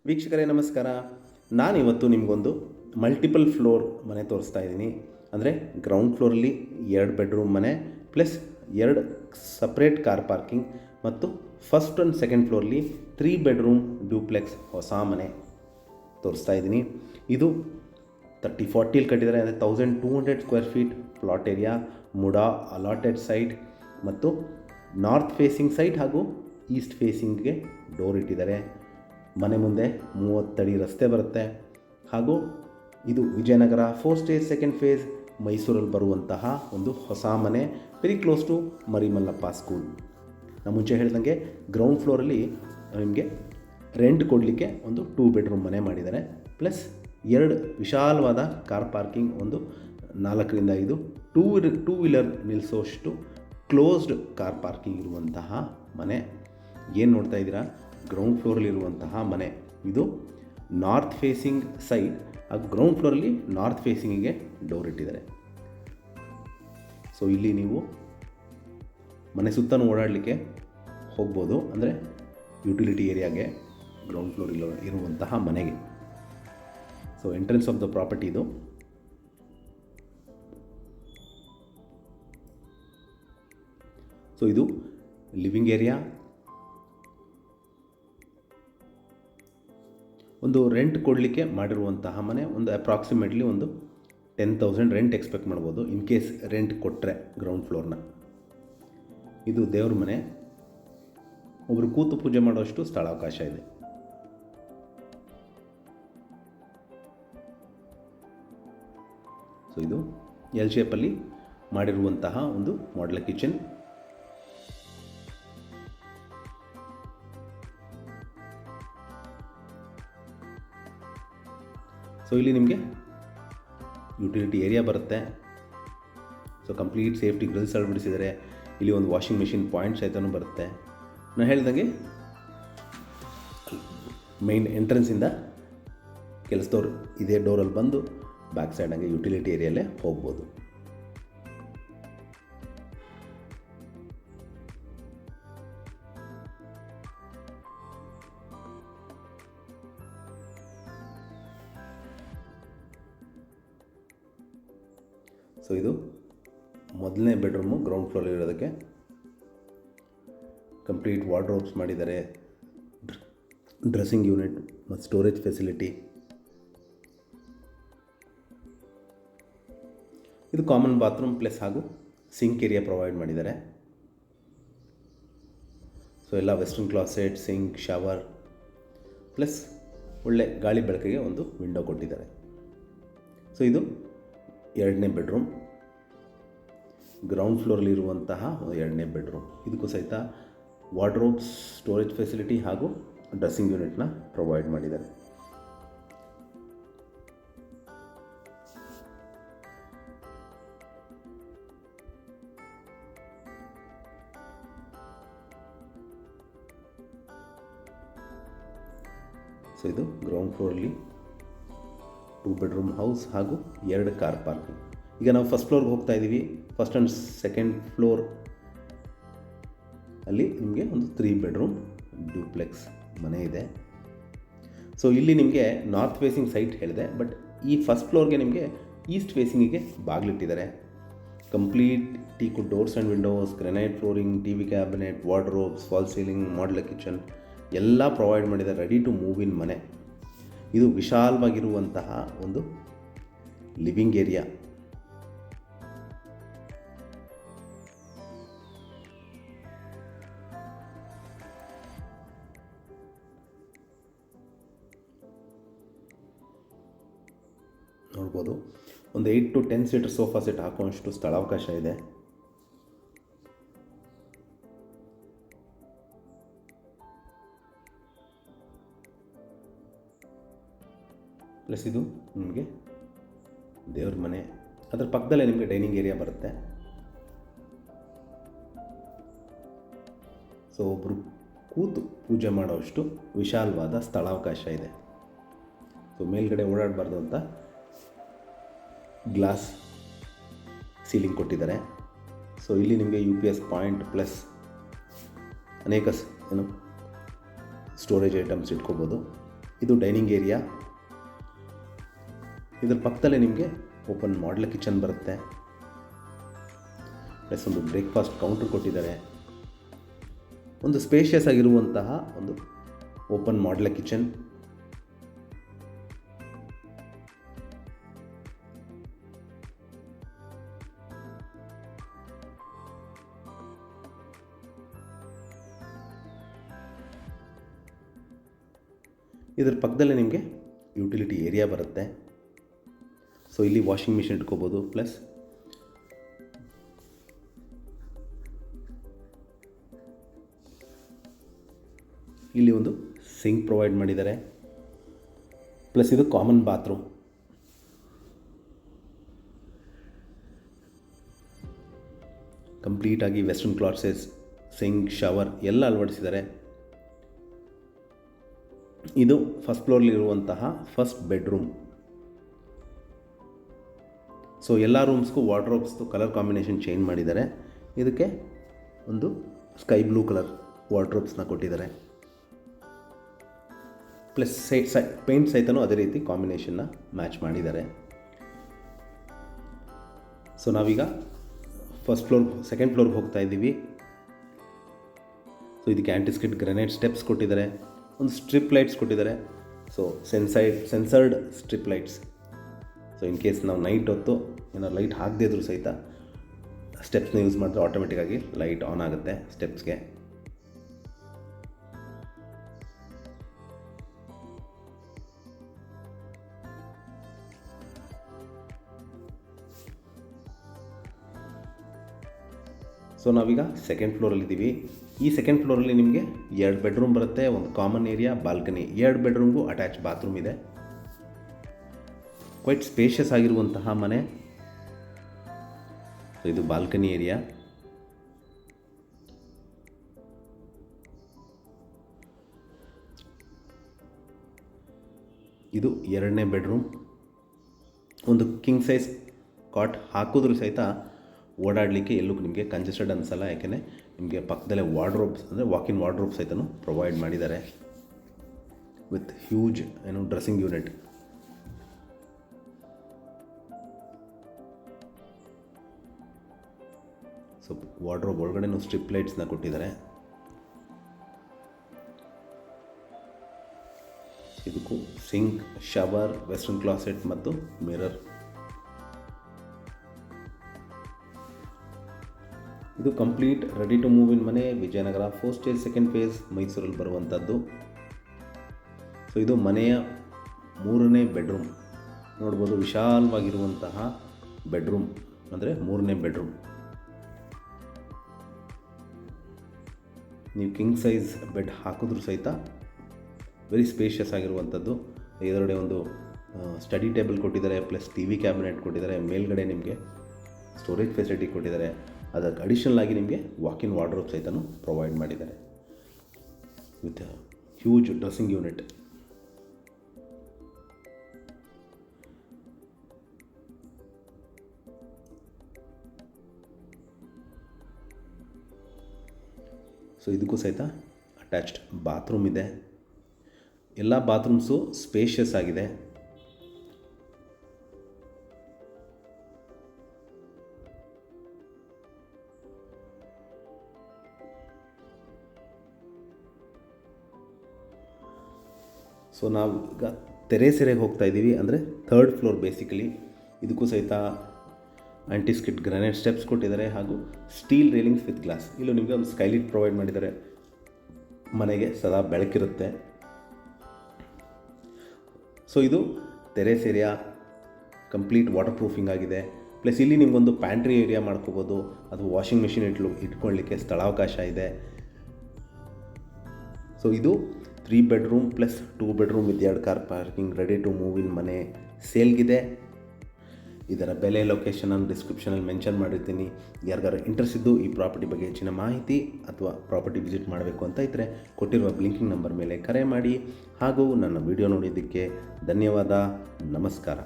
ವೀಕ್ಷಕರೇ ನಮಸ್ಕಾರ. ನಾನಿವತ್ತು ನಿಮಗೊಂದು ಮಲ್ಟಿಪಲ್ ಫ್ಲೋರ್ ಮನೆ ತೋರಿಸ್ತಾ ಇದ್ದೀನಿ. ಅಂದರೆ ಗ್ರೌಂಡ್ ಫ್ಲೋರಲ್ಲಿ 2 ಬೆಡ್ರೂಮ್ ಮನೆ ಪ್ಲಸ್ 2 ಸಪ್ರೇಟ್ ಕಾರ್ ಪಾರ್ಕಿಂಗ್ ಮತ್ತು ಫಸ್ಟ್ ಆ್ಯಂಡ್ ಸೆಕೆಂಡ್ ಫ್ಲೋರ್ಲಿ 3 ಬೆಡ್ರೂಮ್ ಡ್ಯೂಪ್ಲೆಕ್ಸ್ ಹೊಸ ಮನೆ ತೋರಿಸ್ತಾ ಇದ್ದೀನಿ. ಇದು 30-40 ಕಟ್ಟಿದ್ದಾರೆ. ಅಂದರೆ 1200 square feet plot area, MUDA allotted site ಮತ್ತು ನಾರ್ತ್ ಫೇಸಿಂಗ್ ಸೈಟ್ ಹಾಗೂ ಈಸ್ಟ್ ಫೇಸಿಂಗ್ಗೆ ಡೋರ್ ಇಟ್ಟಿದ್ದಾರೆ. ಮನೆ ಮುಂದೆ 30 ಅಡಿ ರಸ್ತೆ ಬರುತ್ತೆ ಹಾಗೂ ಇದು ವಿಜಯನಗರ 4 ಸ್ಟೇಜ್ ಸೆಕೆಂಡ್ ಫೇಸ್ ಮೈಸೂರಲ್ಲಿ ಬರುವಂತಹ ಒಂದು ಹೊಸ ಮನೆ, very close to Marimallappa school. ನಾನು ಮುಂಚೆ ಹೇಳ್ದಂಗೆ ಗ್ರೌಂಡ್ ಫ್ಲೋರಲ್ಲಿ ನಿಮಗೆ ರೆಂಟ್ ಕೊಡಲಿಕ್ಕೆ ಒಂದು 2 ಬೆಡ್ರೂಮ್ ಮನೆ ಮಾಡಿದ್ದಾರೆ. ಪ್ಲಸ್ 2 ವಿಶಾಲವಾದ ಕಾರ್ ಪಾರ್ಕಿಂಗ್, ಒಂದು 4ರಿಂದ 5 ಟೂ ವೀಲರ್ ನಿಲ್ಲಿಸೋಷ್ಟು ಕ್ಲೋಸ್ಡ್ ಕಾರ್ ಪಾರ್ಕಿಂಗ್ ಇರುವಂತಹ ಮನೆ. ಏನು ನೋಡ್ತಾ ಇದ್ದೀರಾ, ಗ್ರೌಂಡ್ ಫ್ಲೋರಲ್ಲಿರುವಂತಹ ಮನೆ. ಇದು ನಾರ್ತ್ ಫೇಸಿಂಗ್ ಸೈಡ್ ಹಾಗೂ ಗ್ರೌಂಡ್ ಫ್ಲೋರಲ್ಲಿ ನಾರ್ತ್ ಫೇಸಿಂಗಿಗೆ ಡೋರ್ ಇಟ್ಟಿದ್ದಾರೆ. ಸೊ ಇಲ್ಲಿ ನೀವು ಮನೆ ಸುತ್ತಲೂ ಓಡಾಡಲಿಕ್ಕೆ ಹೋಗ್ಬೋದು. ಅಂದರೆ ಯುಟಿಲಿಟಿ ಏರಿಯಾಗೆ ಗ್ರೌಂಡ್ ಫ್ಲೋರ್ ಇರುವಂತಹ ಮನೆಗೆ. So entrance of the property ಇದು. ಸೊ ಇದು ಲಿವಿಂಗ್ ಏರಿಯಾ. ಒಂದು ರೆಂಟ್ ಕೊಡಲಿಕ್ಕೆ ಮಾಡಿರುವಂತಹ ಮನೆ. ಒಂದು ಅಪ್ರಾಕ್ಸಿಮೇಟ್ಲಿ ಒಂದು 10,000 ರೆಂಟ್ ಎಕ್ಸ್ಪೆಕ್ಟ್ ಮಾಡ್ಬೋದು ಇನ್ ಕೇಸ್ ರೆಂಟ್ ಕೊಟ್ಟರೆ ಗ್ರೌಂಡ್ ಫ್ಲೋರ್ನ. ಇದು ದೇವ್ರ ಮನೆ. ಒಬ್ಬರು ಕೂತು ಪೂಜೆ ಮಾಡೋಷ್ಟು ಸ್ಥಳಾವಕಾಶ ಇದೆ. ಸೊ ಇದು ಎಲ್ ಶೇಪಲ್ಲಿ ಮಾಡಿರುವಂತಹ ಒಂದು ಮಾಡಲ್ ಕಿಚನ್. ಸೊ ಇಲ್ಲಿ ನಿಮಗೆ ಯುಟಿಲಿಟಿ ಏರಿಯಾ ಬರುತ್ತೆ. ಸೊ ಕಂಪ್ಲೀಟ್ ಸೇಫ್ಟಿ ಗ್ರಿಲ್ಸ್ ಅಳವಡಿಸಿದ್ದಾರೆ. ಇಲ್ಲಿ ಒಂದು ವಾಷಿಂಗ್ ಮೆಷಿನ್ ಪಾಯಿಂಟ್ ಸಹಿತನೂ ಬರುತ್ತೆ. ನಾನು ಹೇಳ್ದಂಗೆ ಮೈನ್ ಎಂಟ್ರೆನ್ಸಿಂದ ಕೆಲಸದವ್ರು ಇದೇ ಡೋರಲ್ಲಿ ಬಂದು ಬ್ಯಾಕ್ ಸೈಡ್ ಹಂಗೆ ಯುಟಿಲಿಟಿ ಏರಿಯಲ್ಲೇ ಹೋಗ್ಬೋದು. ಸೊ ಇದು ಮೊದಲನೇ ಬೆಡ್ರೂಮು ಗ್ರೌಂಡ್ ಫ್ಲೋರ್ ಇರೋದಕ್ಕೆ. ಕಂಪ್ಲೀಟ್ ವಾರ್ಡ್ರೋಬ್ಸ್ ಮಾಡಿದ್ದಾರೆ, ಡ್ರೆಸ್ಸಿಂಗ್ ಯೂನಿಟ್ ಮತ್ತು ಸ್ಟೋರೇಜ್ ಫೆಸಿಲಿಟಿ. ಇದು ಕಾಮನ್ ಬಾತ್ರೂಮ್ ಪ್ಲಸ್ ಹಾಗೂ ಸಿಂಕ್ ಏರಿಯಾ ಪ್ರೊವೈಡ್ ಮಾಡಿದ್ದಾರೆ. ಸೊ ಎಲ್ಲ western closet, sink, shower plus ಒಳ್ಳೆ ಗಾಳಿ ಬೆಳಕಿಗೆ ಒಂದು ವಿಂಡೋ ಕೊಟ್ಟಿದ್ದಾರೆ. ಸೊ ಇದು 2ನೇ ಬೆಡ್ರೂಮ್, ಗ್ರೌಂಡ್ ಫ್ಲೋರಲ್ಲಿರುವಂತಹ 2ನೇ ಬೆಡ್ರೂಮ್. ಇದಕ್ಕೂ ಸಹಿತ ವಾರ್ಡ್ರೋಬ್ಸ್, ಸ್ಟೋರೇಜ್ ಫೆಸಿಲಿಟಿ ಹಾಗೂ ಡ್ರೆಸ್ಸಿಂಗ್ ಯೂನಿಟ್ನ ಪ್ರೊವೈಡ್ ಮಾಡಿದ್ದಾರೆ. ಸೊ ಇದು ಗ್ರೌಂಡ್ ಫ್ಲೋರಲ್ಲಿ 2 ಬೆಡ್ರೂಮ್ ಹೌಸ್ ಹಾಗೂ 2 ಕಾರ್ ಪಾರ್ಕಿಂಗ್. ಈಗ ನಾವು ಫಸ್ಟ್ ಫ್ಲೋರ್ಗೆ ಹೋಗ್ತಾ ಇದ್ದೀವಿ. ಫಸ್ಟ್ ಆ್ಯಂಡ್ ಸೆಕೆಂಡ್ ಫ್ಲೋರ್ ಅಲ್ಲಿ ನಿಮಗೆ ಒಂದು 3 ಬೆಡ್ರೂಮ್ ಡ್ಯೂಪ್ಲೆಕ್ಸ್ ಮನೆ ಇದೆ. ಸೊ ಇಲ್ಲಿ ನಿಮಗೆ ನಾರ್ತ್ ಫೇಸಿಂಗ್ ಸೈಟ್ ಹೇಳಿದೆ, ಬಟ್ ಈ ಫಸ್ಟ್ ಫ್ಲೋರ್ಗೆ ನಿಮಗೆ ಈಸ್ಟ್ ಫೇಸಿಂಗಿಗೆ ಬಾಗಿಲಿಟ್ಟಿದ್ದಾರೆ. Complete teakwood doors and windows, granite flooring, TV cabinet, wardrobes, fall ceiling, model kitchen ಎಲ್ಲ ಪ್ರೊವೈಡ್ ಮಾಡಿದ್ದಾರೆ. ರೆಡಿ ಟು ಮೂವ್ ಇನ್ ಮನೆ. ಇದು ವಿಶಾಲವಾಗಿರುವಂತಹ ಒಂದು ಲಿವಿಂಗ್ ಏರಿಯಾ. ನೋಡ್ಬೋದು, ಒಂದು 8 to 10 ಸೀಟರ್ ಸೋಫಾ ಸೆಟ್ ಹಾಕುವಷ್ಟು ಸ್ಥಳಾವಕಾಶ ಇದೆ. ಪ್ಲಸ್ ಇದು ನಿಮಗೆ ದೇವ್ರ ಮನೆ. ಅದರ ಪಕ್ಕದಲ್ಲೇ ನಿಮಗೆ ಡೈನಿಂಗ್ ಏರಿಯಾ ಬರುತ್ತೆ. ಸೊ ಒಬ್ಬರು ಕೂತು ಪೂಜೆ ಮಾಡೋಷ್ಟು ವಿಶಾಲವಾದ ಸ್ಥಳಾವಕಾಶ ಇದೆ. ಸೊ ಮೇಲ್ಗಡೆ ಓಡಾಡಬಾರ್ದು ಅಂತ ಗ್ಲಾಸ್ ಸೀಲಿಂಗ್ ಕೊಟ್ಟಿದ್ದಾರೆ. ಸೊ ಇಲ್ಲಿ ನಿಮಗೆ UPS ಪಾಯಿಂಟ್ ಪ್ಲಸ್ ಅನೇಕ ಸ್ಟೋರೇಜ್ ಐಟಮ್ಸ್ ಇಟ್ಕೋಬೋದು. ಇದು ಡೈನಿಂಗ್ ಏರಿಯಾ. ಇದರ ಪಕ್ಕದಲ್ಲೇ ನಿಮಗೆ ಓಪನ್ ಮಾಡ್ಯುಲರ್ ಕಿಚನ್ ಬರುತ್ತೆ, ಪ್ಲಸ್ ಒಂದು ಬ್ರೇಕ್ಫಾಸ್ಟ್ ಕೌಂಟರ್ ಕೊಟ್ಟಿದ್ದಾರೆ. ಒಂದು ಸ್ಪೇಷಿಯಸ್ ಆಗಿರುವಂತಹ ಒಂದು ಓಪನ್ ಮಾಡ್ಯುಲರ್ ಕಿಚನ್. ಇದರ ಪಕ್ಕದಲ್ಲೇ ನಿಮಗೆ ಯುಟಿಲಿಟಿ ಏರಿಯಾ ಬರುತ್ತೆ. ಸೊ ಇಲ್ಲಿ ವಾಷಿಂಗ್ ಮಿಷಿನ್ ಇಟ್ಕೋಬೋದು, ಪ್ಲಸ್ ಇಲ್ಲಿ ಒಂದು ಸಿಂಕ್ ಪ್ರೊವೈಡ್ ಮಾಡಿದ್ದಾರೆ, ಪ್ಲಸ್ ಇದು ಕಾಮನ್ ಬಾತ್ರೂಮ್. ಕಂಪ್ಲೀಟಾಗಿ ವೆಸ್ಟರ್ನ್ ಕ್ಲಾಸಸ್, ಸಿಂಕ್, ಶವರ್ ಎಲ್ಲ ಅಳವಡಿಸಿದ್ದಾರೆ. ಇದು ಫಸ್ಟ್ ಫ್ಲೋರ್ಲಿರುವಂತಹ ಫಸ್ಟ್ ಬೆಡ್ರೂಮ್. ಸೊ ಎಲ್ಲ ರೂಮ್ಸ್ಗೂ ವಾರ್ಡ್ರೋಬ್ಸ್ದು ಕಲರ್ ಕಾಂಬಿನೇಷನ್ ಚೇಂಜ್ ಮಾಡಿದ್ದಾರೆ. ಇದಕ್ಕೆ ಒಂದು ಸ್ಕೈ ಬ್ಲೂ ಕಲರ್ ವಾರ್ಡ್ರೋಬ್ಸ್ನ ಕೊಟ್ಟಿದ್ದಾರೆ, ಪ್ಲಸ್ ಪೇಂಟ್ ಸಹಿತನೂ ಅದೇ ರೀತಿ ಕಾಂಬಿನೇಷನ್ನ ಮ್ಯಾಚ್ ಮಾಡಿದ್ದಾರೆ. ಸೊ ನಾವೀಗ ಸೆಕೆಂಡ್ ಫ್ಲೋರ್ಗೆ ಹೋಗ್ತಾ ಇದ್ದೀವಿ. ಸೊ ಇದಕ್ಕೆ ಆ್ಯಂಟಿಸ್ಕಿಡ್ ಗ್ರೆನೈಟ್ ಸ್ಟೆಪ್ಸ್ ಕೊಟ್ಟಿದ್ದಾರೆ, ಒಂದು ಸ್ಟ್ರಿಪ್ ಲೈಟ್ಸ್ ಕೊಟ್ಟಿದ್ದಾರೆ. So sensored strip lights. So in case ನಾವು ನೈಟ್ ಹೊತ್ತು ಏನಾದ್ರು ಲೈಟ್ ಹಾಕದೇ ಇದ್ರೂ ಸಹಿತ ಸ್ಟೆಪ್ಸ್ನ ಯೂಸ್ ಮಾಡಿದ್ರೆ ಆಟೋಮೆಟಿಕ್ಕಾಗಿ ಲೈಟ್ ಆನ್ ಆಗುತ್ತೆ ಸ್ಟೆಪ್ಸ್ಗೆ. ಸೊ ನಾವೀಗ ಸೆಕೆಂಡ್ ಫ್ಲೋರಲ್ಲಿದ್ದೀವಿ. ಈ ಸೆಕೆಂಡ್ ಫ್ಲೋರಲ್ಲಿ ನಿಮಗೆ 2 ಬೆಡ್ರೂಮ್ ಬರುತ್ತೆ, ಒಂದು ಕಾಮನ್ ಏರಿಯಾ, ಬಾಲ್ಕನಿ. 2 ಬೆಡ್ರೂಮ್ಗೂ ಅಟ್ಯಾಚ್ ಬಾತ್ರೂಮ್ ಇದೆ. ಕ್ವೈಟ್ ಸ್ಪೇಷಿಯಸ್ ಆಗಿರುವಂತಹ ಮನೆ. ಸೊ ಇದು ಬಾಲ್ಕನಿ ಏರಿಯಾ. ಇದು 2ನೇ ಬೆಡ್ರೂಮ್. ಒಂದು ಕಿಂಗ್ ಸೈಜ್ ಕಾಟ್ ಹಾಕಿದ್ರೂ ಸಹಿತ ಓಡಾಡಲಿಕ್ಕೆ ಎಲ್ಲೂ ನಿಮಗೆ ಕಂಜೆಸ್ಟೆಡ್ ಅನಿಸಲ್ಲ, ಯಾಕೆಂದರೆ ನಿಮಗೆ ಪಕ್ಕದಲ್ಲೇ ವಾರ್ಡ್ರೋಬ್ಸ್ ಅಂದರೆ ವಾಕಿನ್ ವಾರ್ಡ್ರೋಬ್ಸ್ ಸಹಿತನೂ ಪ್ರೊವೈಡ್ ಮಾಡಿದ್ದಾರೆ with huge dressing unit. So wardrobe ಒಳಗಡೆನೂ ಸ್ಟ್ರಿಪ್ ಲೈಟ್ಸ್ನ ಕೊಟ್ಟಿದ್ದಾರೆ. ಇದಕ್ಕೂ ಸಿಂಕ್, ಶವರ್, ವೆಸ್ಟರ್ನ್ ಕ್ಲಾಸೆಟ್ ಮತ್ತು ಮಿರರ್. ಇದು complete ready to move in ಮನೆ, ವಿಜಯನಗರ, 4 ಸ್ಟೇಜ್ 2nd ಫೇಸ್, ಮೈಸೂರಲ್ಲಿ ಬರುವಂಥದ್ದು. ಸೊ ಇದು ಮನೆಯ 3ನೇ ಬೆಡ್ರೂಮ್. ನೋಡ್ಬೋದು, ವಿಶಾಲವಾಗಿರುವಂತಹ ಬೆಡ್ರೂಮ್ ಅಂದರೆ 3ನೇ ಬೆಡ್ರೂಮ್. ನೀವು ಕಿಂಗ್ ಸೈಜ್ ಬೆಡ್ ಹಾಕಿದ್ರೂ ಸಹಿತ ವೆರಿ ಸ್ಪೇಷಿಯಸ್ ಆಗಿರುವಂಥದ್ದು. ಇದರೊಳಗೆ ಒಂದು ಸ್ಟಡಿ ಟೇಬಲ್ ಕೊಟ್ಟಿದ್ದಾರೆ, ಪ್ಲಸ್ TV ಕ್ಯಾಬಿನೆಟ್ ಕೊಟ್ಟಿದ್ದಾರೆ. ಮೇಲ್ಗಡೆ ನಿಮಗೆ ಸ್ಟೋರೇಜ್ ಫೆಸಿಲಿಟಿ ಕೊಟ್ಟಿದ್ದಾರೆ. ಅದಕ್ಕೆ ಅಡಿಷನಲ್ ಆಗಿ ನಿಮಗೆ ವಾಕಿನ್ ವಾರ್ಡ್ರೋಬ್ ಸಹಿತನೂ ಪ್ರೊವೈಡ್ ಮಾಡಿದ್ದಾರೆ with huge dressing unit. So ಇದಕ್ಕೂ ಸಹಿತ ಅಟ್ಯಾಚ್ಡ್ ಬಾತ್ರೂಮ್ ಇದೆ. ಎಲ್ಲ ಬಾತ್ರೂಮ್ಸು ಸ್ಪೇಷಿಯಸ್ ಆಗಿದೆ. ಸೊ ನಾವು ಈಗ ತೆರೆಸೆರೆಗೆ ಹೋಗ್ತಾ ಇದ್ದೀವಿ, ಅಂದರೆ 3rd ಫ್ಲೋರ್ ಬೇಸಿಕಲಿ. ಇದಕ್ಕೂ ಸಹಿತ ಆ್ಯಂಟಿಸ್ಕಿಡ್ ಗ್ರಾನೈಟ್ ಸ್ಟೆಪ್ಸ್ ಕೊಟ್ಟಿದ್ದಾರೆ ಹಾಗೂ ಸ್ಟೀಲ್ ರೇಲಿಂಗ್ಸ್ ವಿತ್ ಗ್ಲಾಸ್. ಇಲ್ಲೂ ನಿಮಗೆ ಒಂದು ಸ್ಕೈಲೈಟ್ ಪ್ರೊವೈಡ್ ಮಾಡಿದ್ದಾರೆ, ಮನೆಗೆ ಸದಾ ಬೆಳಕಿರುತ್ತೆ. ಸೊ ಇದು terrace area complete water proofing ಆಗಿದೆ. ಪ್ಲಸ್ ಇಲ್ಲಿ ನಿಮಗೊಂದು ಪ್ಯಾಂಟ್ರಿ ಏರಿಯಾ ಮಾಡ್ಕೋಬೋದು, ಅಥವಾ ವಾಷಿಂಗ್ ಮಿಷಿನ್ ಇಟ್ಕೊಳ್ಳಿಕ್ಕೆ ಸ್ಥಳಾವಕಾಶ ಇದೆ. ಸೊ ಇದು 3 bedroom plus 2 bedroom with 2 car parking ready to move in ಮನೆ ಸೇಲ್ಗಿದೆ. ಇದರ ಬೆಲೆ ಲೊಕೇಶನನ್ನು ಡಿಸ್ಕ್ರಿಪ್ಷನಲ್ಲಿ ಮೆನ್ಷನ್ ಮಾಡಿರ್ತೀನಿ. ಯಾರಿಗಾರು ಇಂಟ್ರೆಸ್ಟ್ ಇದ್ದು ಈ ಪ್ರಾಪರ್ಟಿ ಬಗ್ಗೆ ಹೆಚ್ಚಿನ ಮಾಹಿತಿ ಅಥವಾ ಪ್ರಾಪರ್ಟಿ ವಿಸಿಟ್ ಮಾಡಬೇಕು ಅಂತ ಇದ್ದರೆ ಕೊಟ್ಟಿರುವ ಬ್ಲಿಂಕಿಂಗ್ ನಂಬರ್ ಮೇಲೆ ಕರೆ ಮಾಡಿ. ಹಾಗೂ ನನ್ನ ವಿಡಿಯೋ ನೋಡಿದ್ದಕ್ಕೆ ಧನ್ಯವಾದ. ನಮಸ್ಕಾರ.